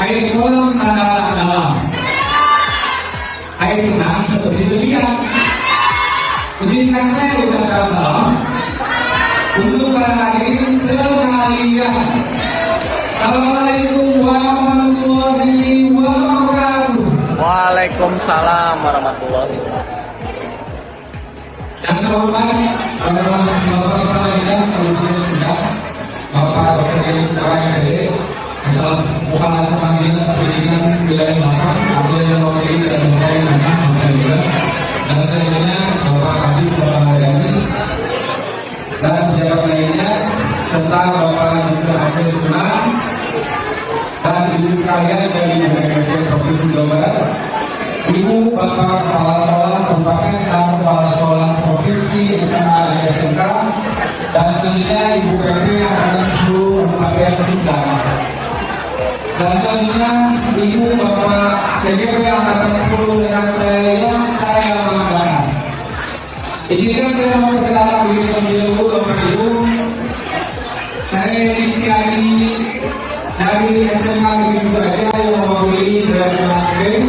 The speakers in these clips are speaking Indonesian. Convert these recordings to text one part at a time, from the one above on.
air kolam tanda dalam, air tenang seperti demikian. Izinkan saya ucapkan salam untuk para hadirin sekalian. Assalamualaikum warahmatullahi wabarakatuh. Waalaikumsalam warahmatullahi wabarakatuh. Yang terhormat Bapak Kepala Dinas Perhubungan Sudah, Bapak Dr. Yusuf Kawai Kepala Cabang Dinas Pendidikan Wilayah Batam, Abdul Mawali dan Bapak Iman Alhamdulillah, dan selanjutnya Bapak Habib Bapak Haryani dan pejabat lainnya serta Bapak Dr. Hasil Kumar dan ibu sekalian dari BPKP Provinsi Jawa Barat, Ibu Bapak Kepala Sekolah Kabupaten dan Kepala Sekolah Provinsi SMA dan SMK, dan selanjutnya Ibu PP Angkatan 10 Kabupaten Sumbar, dan selanjutnya Ibu Bapak CGP Angkatan 10 dengan saya banggakan. Izinkan saya memperkenalkan diri terlebih dahulu Bapak Ibu. Saya Rizkyadi dari SMK Negeri Sudraja yang mewakili dari Nasdem.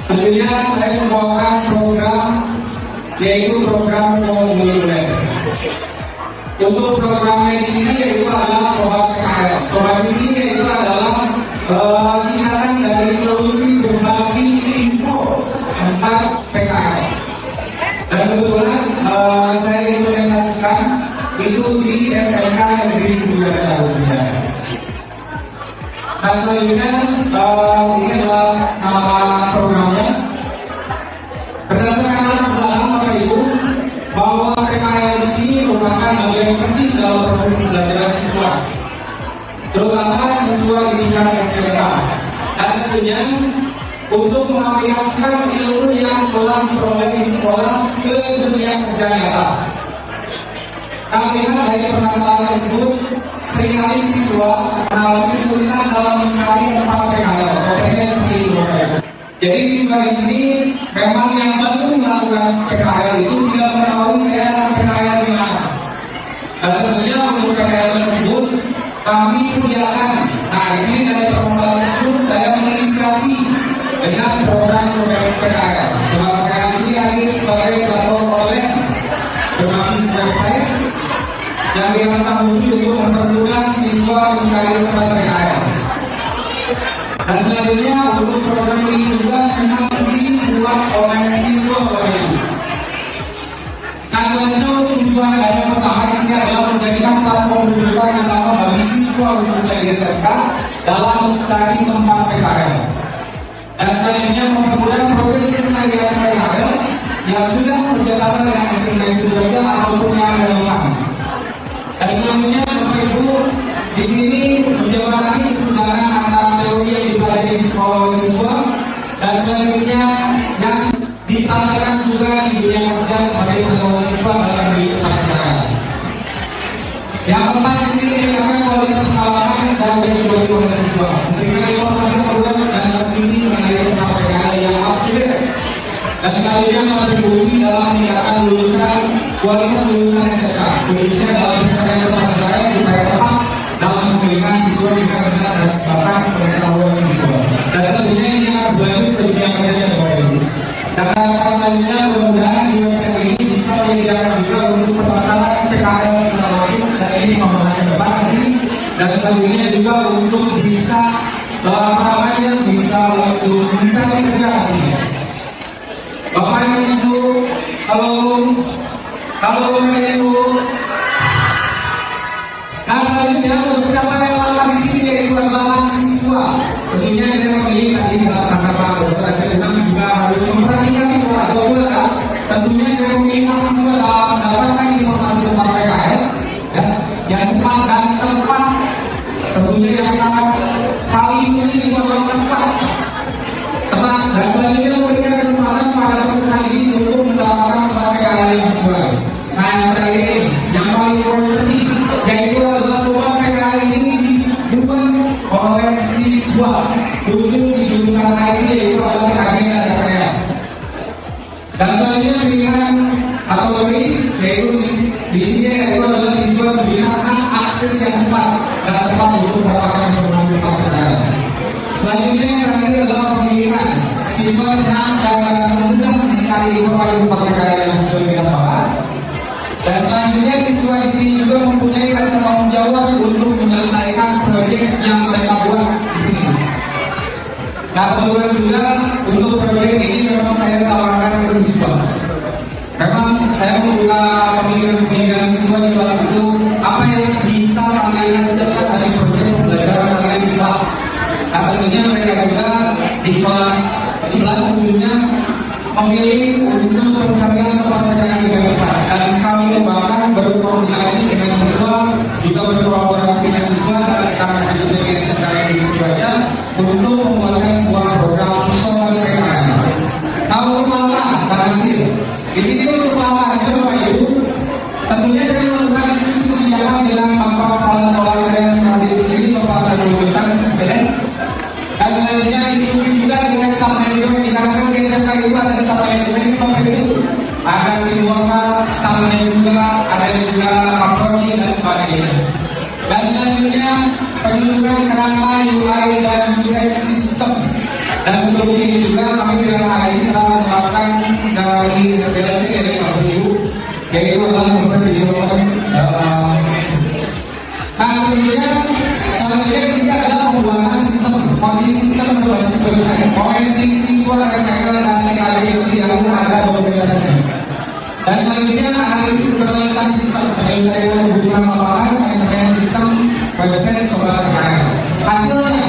Tentunya saya membawakan program yaitu program Mobiler. Untuk programnya di sini yaitu adalah Sobat PKL. Sobat di sini yaitu adalah singkatan dari solusi berbagi info tentang PKL. Dan kebetulan saya implementasikan itu di SMK Negeri Sudraja. Nah selanjutnya ini adalah nama programnya. Berdasarkan latar belakang Bapak Ibu bahwa PKL di sini merupakan bagian penting dalam proses pembelajaran siswa, terutama siswa di tingkat SMK, dan tentunya untuk mengaplikasikan ilmu yang telah diperoleh di sekolah ke dunia kerja nyata. Kami lihat dari permasalahan tersebut, seringkali siswa mengalami kesulitan dalam mencari tempat PKL. Prosesnya seperti itu, Bapak Ibu. Jadi siswa di sini memang yang baru melakukan PKL itu tidak mengetahui saya PKL di mana. Dan tentunya untuk PKL tersebut kami sediakan. Nah di sini dari permasalahan tersebut saya menginspirasi dengan program Sobat PKL. Sobat PKL di sini hadir sebagai platform online berbasis website yang dirancang khusus untuk mempermudah siswa mencari tempat PKL. Dan selanjutnya untuk program ini juga memang dibuat oleh siswa Bapak Ibu. Nah selanjutnya tujuan dari pertama di sini adalah menjadikan platform rujukan utama bagi siswa khususnya di SMK dalam mencari tempat PKL. Dan selanjutnya mempermudah proses pencarian PKL yang sudah bekerjasama dengan SMK Sudraja ataupun yang relevan. Dan selanjutnya Bapak Ibu di sini menjembatani keseimbangan antara teori yang dipelajari di sekolah oleh siswa dan selanjutnya yang dipraktekkan juga di dunia kerja sebagai tenaga siswa dalam kehidupan PKL. Yang keempat di sini meningkatkan kualitas pengalaman dan kesesuaian oleh siswa, memberikan informasi akurat dan terkini mengenai tempat PKL yang up to date. Dan selanjutnya berkontribusi dalam meningkatkan kualitas lulusan SMK, khususnya dalam pencarian tempat PKL supaya tepat dalam memberikan siswa juga benar dan bahkan pengetahuan siswa. Dan tentunya ini akan berlanjut ke dunia kerjanya Bapak Ibu. Dan selanjutnya mudah-mudahan di website ini bisa menyediakan juga untuk pendaftaran PKL secara wajib dan ini membangun ke depan nanti. Dan selanjutnya juga untuk bisa bisa untuk mencari kerja nantinya. Bapak Ibu, halo Bapak Ibu. Nah selanjutnya untuk pencapaian di sini yaitu adalah siswa. Tentunya saya memilih tadi dalam kata-kata Bapak Aja juga harus memperhatikan siswa atau saudara. Tentunya saya memilih siswa dalam mendapatkan informasi tentang PKL yang cepat dan tepat. Tentunya yang sangat paling penting itu adalah tepat. Dan selanjutnya memberikan kesempatan pada peserta ini untuk mendapatkan tempat PKL yang sesuai. Nah yang terakhir ini, yang paling penting yaitu adalah Sobat PKL ini dibuat oleh siswa khusus di jurusan IT yaitu adalah KKN dan KKN. Dan selanjutnya pilihan atau tulis yaitu di sini yaitu adalah siswa diberikan akses yang cepat dan tepat untuk mendapatkan informasi tentang PKL. siswa senang dan mudah mencari informasi tempat mereka yang sesuai dengan bakat. Dan selanjutnya siswa di sini juga mempunyai rasa tanggung jawab untuk menyelesaikan proyek yang mereka buat di sini. Nah, kebetulan juga untuk proyek ini memang saya tawarkan ke siswa. Memang saya membuka pemikiran siswa di kelas itu apa yang bisa kalian hasilkan dari proyek pembelajaran kalian di kelas. Nah, tentunya mereka juga di kelas 11 sebelumnya memilih untuk pencarian tempat mereka yang digajikan, dan kami bahkan berkoordinasi dengan siswa, juga berkolaborasi dengan siswa dan rekan-rekan di sekitar di Surabaya untuk membuatkan sebuah program solar PKN. Nah, untuk lama dan hasil di sini untuk lama itu Bapak Ibu, tentunya saya melakukan diskusi kebijakan dengan Bapak Kepala Sekolah saya yang hadir di sini, Bapak Saifullah Sepeda. Dan selanjutnya diskusi juga dengan staf manajemen, dikarenakan di SMK itu ada staf manajemen di Bapak Ibu, ada tim lokal, stafnya juga, ada juga faktornya dan sebagainya. Dan selanjutnya penyusunan kerangka UI dan UX sistem. Dan sebelum ini juga kami tidak lain telah melakukan dari SDLC dari Bapak Ibu, yaitu adalah seperti development. Nah, tentunya selanjutnya sini adalah pembuatan sistem kondisi sistem berbasis website, orienting siswa RPL dan TKD yang ada dokumentasinya. Dan selanjutnya analisis keberlanjutan sistem, yang saya membutuhkan lapangan mengenai sistem website soal RPL. Hasilnya,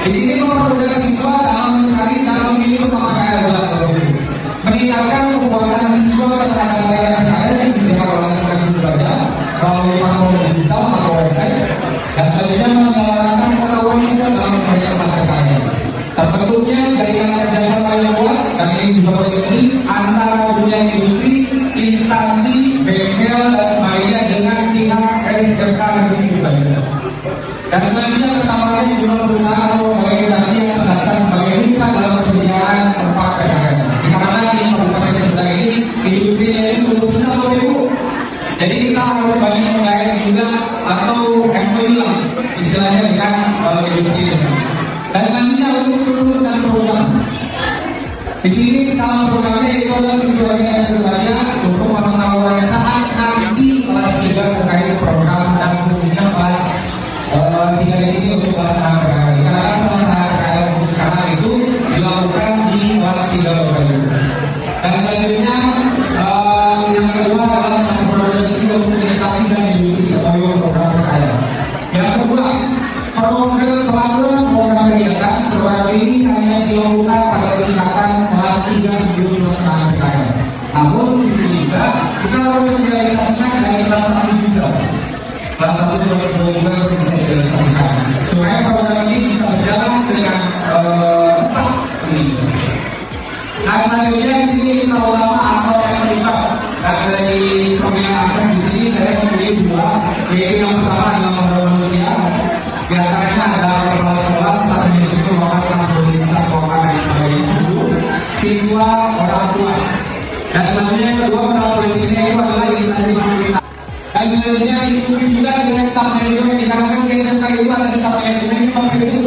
di sini mempermudah siswa dalam mencari dan memilih pemakaian alat, meningkatkan kepuasan siswa terhadap layanan RPL yang disediakan oleh sekolah Surabaya melalui platform digital atau website, dan selanjutnya menyalurkan pengetahuan siswa dalam mencari tempat RPL. Terbentuknya jaringan kerjasama yang kuat, dan ini juga penting antara dunia industri, instansi, bengkel dan sebagainya dengan pihak SMK Negeri Surabaya. Dan selanjutnya pertamanya juga berusaha mengorientasi yang terdaftar sebagai mitra dalam penyediaan tempat PKN. Dikarenakan di Kabupaten Sebelah ini industrinya itu cukup susah Bapak Ibu. Jadi kita harus banyak menggait juga atau MOU lah istilahnya dengan industri ini. Dan selanjutnya untuk struktur dan program. Di sini skala programnya itu adalah Surabaya untuk pengetahuan saat nanti kelas 3 terkait program dan khususnya kelas 3 di sini untuk pelaksanaan PKL. Karena pelaksanaan PKL untuk sekarang itu dilakukan di kelas 3 Bapak Ibu. Dan selanjutnya yang kedua adalah skala produksi untuk instansi dan industri atau program PKL. Yang kedua, program kegiatan program ini hanya dilakukan pada tingkatan kelas 3 sebelum pelaksanaan PKL. Namun di sini juga kita harus sosialisasikan dari kelas 1 juga. Kelas 1 dan kelas 2 juga harus disosialisasikan supaya program ini bisa berjalan dengan tepat ini. Nah, selanjutnya di sini kita ulama atau yang terlibat. Karena dari pemilihan asal di sini saya memilih dua, yaitu yang pertama adalah modal manusia. Di antaranya ada kepala sekolah, staf manajemen, melakukan polisi, satpol dan sebagainya dulu, siswa, orang tua. Dan selanjutnya yang kedua modal politiknya itu adalah instansi pemerintah. Dan selanjutnya diskusi juga dengan staf manajemen, dikarenakan di SMK itu ada staf manajemen yang memilih,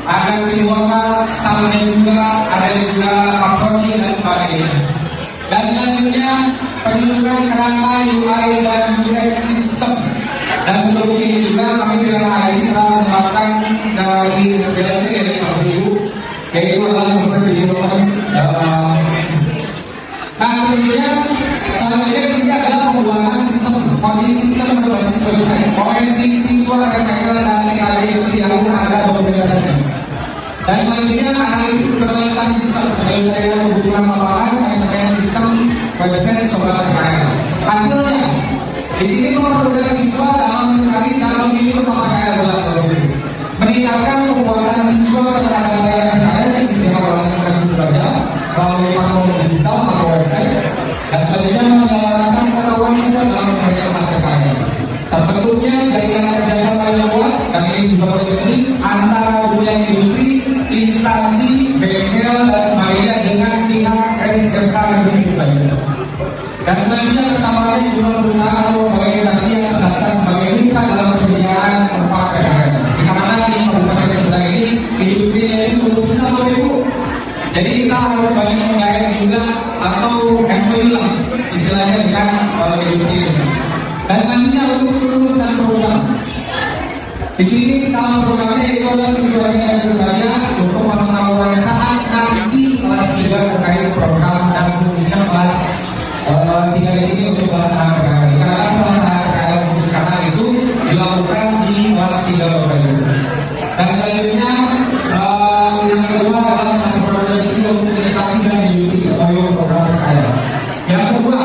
ada tim lokal, staf manajemen, ada juga faktornya dan sebagainya. Dan selanjutnya penyusunan kerangka UI dan UX sistem. Dan sebelum ini juga kami tidak lain telah melakukan dari SDLC dari Bapak Ibu, yaitu adalah seperti development. Nah, tentunya selanjutnya sini adalah pembuatan sistem kondisi sistem berbasis website, orienting siswa RPL dan TKD yang ada dokumentasinya. Dan selanjutnya analisis keberlanjutan sistem, yang saya membutuhkan lapangan mengenai sistem website soal PKL. Hasilnya, di sini mempermudah siswa dalam mencari dan memilih pemakaian alat, meningkatkan kepuasan siswa terhadap layanan PKL yang disediakan oleh sekolah Surabaya melalui platform digital atau website, dan selanjutnya menyalurkan pengetahuan siswa dalam mencari tempat PKL. Terbentuknya jaringan kerjasama yang kuat, dan ini juga penting antara dunia industri, instansi, bengkel dan sebagainya dengan pihak SMK Negeri Surabaya. Dan selanjutnya pertamanya juga berusaha mengorientasi yang terdaftar sebagai mitra dalam penyediaan tempat PKL. Dikarenakan di Kabupaten Sebelah ini industrinya itu cukup susah Bapak Ibu. Jadi kita harus banyak menggait juga atau MOU lah istilahnya dengan industri ini. Dan selanjutnya untuk struktur dan program. Di sini skala programnya itu adalah sesuatu yang berbeda untuk pengetahuan saat nanti kelas 3 terkait program dan khususnya kelas 3 di sini untuk pelaksanaan PKL. Karena pelaksanaan PKL untuk sekarang itu dilakukan di kelas 3 Bapak Ibu. Dan selanjutnya yang kedua adalah skala program di sini untuk instansi dan industri program PKL. Yang kedua,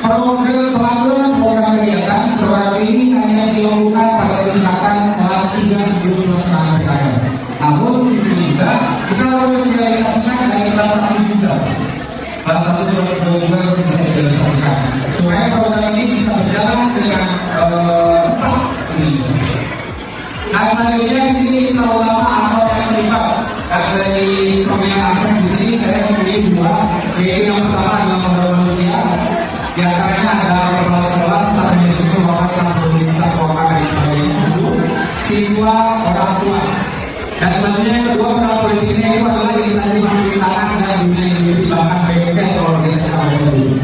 program kegiatan program ini hanya dilakukan pada tingkatan kelas 3 sebelum pelaksanaan PKL. Namun di sini juga kita harus sosialisasikan dari kelas 1 juga. Kelas 1 juga harus disosialisasikan supaya program ini bisa berjalan dengan tepat ini. Nah selanjutnya di sini kita ulama atau yang terlibat. Karena dari pemilihan aset di sini saya memilih dua, yaitu yang pertama adalah modal manusia. Di antaranya ada kepala sekolah, staf manajemen, wawasan penulisan, keuangan dan sebagainya dulu, siswa, orang tua. Dan selanjutnya yang kedua modal politiknya itu adalah instansi pemerintahan dan dunia industri bahkan BPK atau organisasi dulu.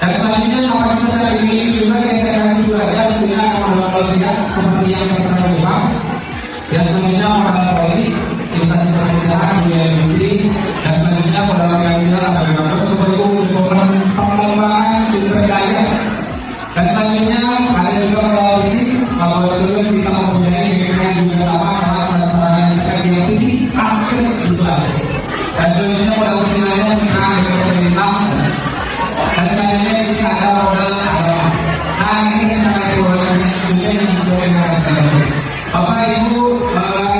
Dan selanjutnya kapasitas yang dimiliki juga yang saya kasih juga ada tentunya modal manusia seperti yang tertera di bawah. Dan selanjutnya modal politik, instansi pemerintahan, dunia industri, dan selanjutnya modal finansial atau bagaimana seperti itu pengembangan sumber daya. Dan selanjutnya ada juga modal fisik, kalau betul kita mempunyai BPK juga sama karena sarana internet yang tinggi, akses bebas. Dan selanjutnya modal sosialnya kita ada pemerintah. Dan selanjutnya di sini ada modal agama. Nah ini yang sangat evaluasinya tentunya yang sesuai dengan kita. Bapak Ibu,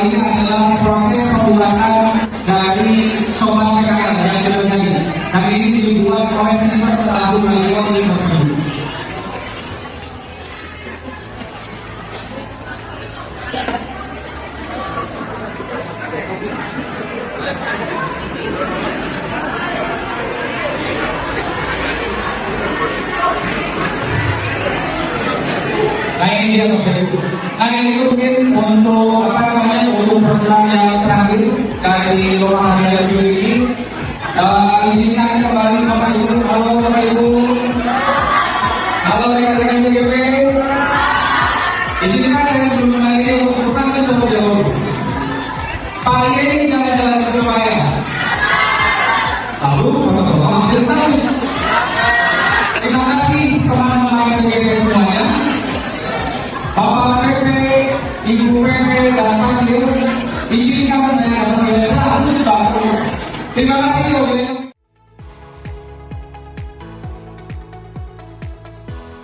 ini adalah proses pembuatan dari sobat PKL yang sudah jadi. Dan ini dibuat oleh siswa satu kali ini. Nah ini dia Bapak Ibu. Nah ini mungkin untuk untuk program yang terakhir dari ruang radio ini. Izinkan kembali Bapak Ibu. Halo Bapak Ibu. Halo rekan-rekan CGP. Izinkan saya sebelum lagi untuk bukan terlebih dahulu. Pak Yeni jalan-jalan ke Surabaya. Lalu protokol ambil status. Terima kasih teman-teman CGP semuanya. Bapak PP, Ibu PP, dan Pasir, izinkan saya berbiasa harus baku. Terima kasih.